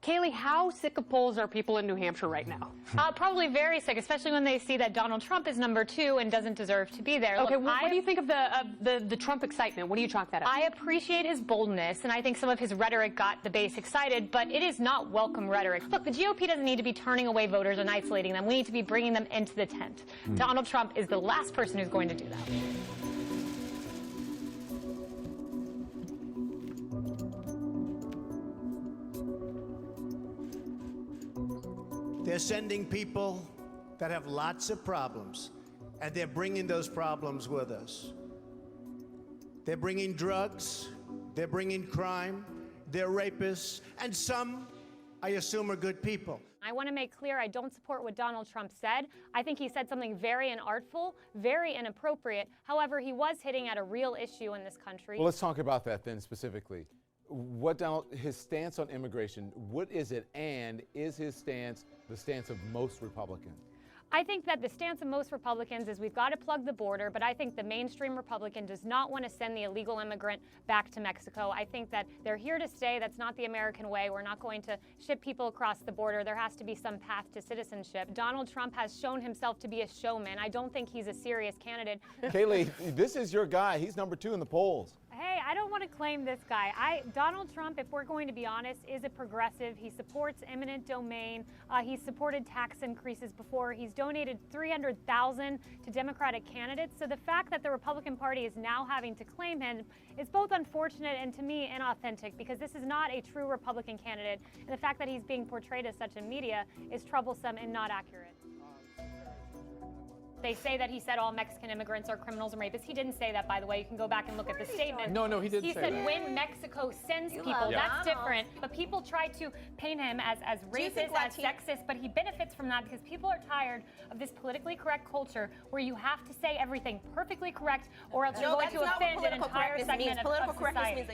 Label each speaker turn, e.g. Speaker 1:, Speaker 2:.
Speaker 1: Kayleigh, how sick of polls are people in New Hampshire right now?
Speaker 2: Probably very sick, especially when they see that Donald Trump is #2 and doesn't deserve to be there.
Speaker 1: Okay,
Speaker 2: Look,
Speaker 1: what do you think of the Trump excitement? What do you chalk that up?
Speaker 2: I appreciate his boldness, and I think some of his rhetoric got the base excited, but it is not welcome rhetoric. Look, the GOP doesn't need to be turning away voters and isolating them. We need to be bringing them into the tent. Donald Trump is the last person who's going to do that.
Speaker 3: They're sending people that have lots of problems, and they're bringing those problems with us. They're bringing drugs, they're bringing crime, they're rapists, and some, I assume, are good people.
Speaker 2: I want to make clear I don't support what Donald Trump said. I think he said something very inartful, very inappropriate. However, he was hitting at a real issue in this country.
Speaker 4: Well, let's talk about that then specifically. His stance on immigration, what is it, and is his stance the stance of most Republicans?
Speaker 2: I think that the stance of most Republicans is we've got to plug the border, but I think the mainstream Republican does not want to send the illegal immigrant back to Mexico. I think that they're here to stay. That's not the American way. We're not going to ship people across the border. There has to be some path to citizenship. Donald Trump has shown himself to be a showman. I don't think he's a serious candidate.
Speaker 4: Kayleigh, this is your guy. He's #2 in the polls.
Speaker 2: Hey, I don't want to claim this guy. Donald Trump, if we're going to be honest, is a progressive. He supports eminent domain. He's supported tax increases before. He's donated $300,000 to Democratic candidates. So the fact that the Republican Party is now having to claim him is both unfortunate and, to me, inauthentic, because this is not a true Republican candidate. And the fact that he's being portrayed as such in media is troublesome and not accurate. They say that he said all Mexican immigrants are criminals and rapists. He didn't say that, by the way. You can go back and look at the statement.
Speaker 4: No, he didn't
Speaker 2: say that. He said when Mexico sends people, that's different. But people try to paint him as racist, as sexist, but he benefits from that because people are tired of this politically correct culture where you have to say everything perfectly correct or else you're going to offend an entire segment of society.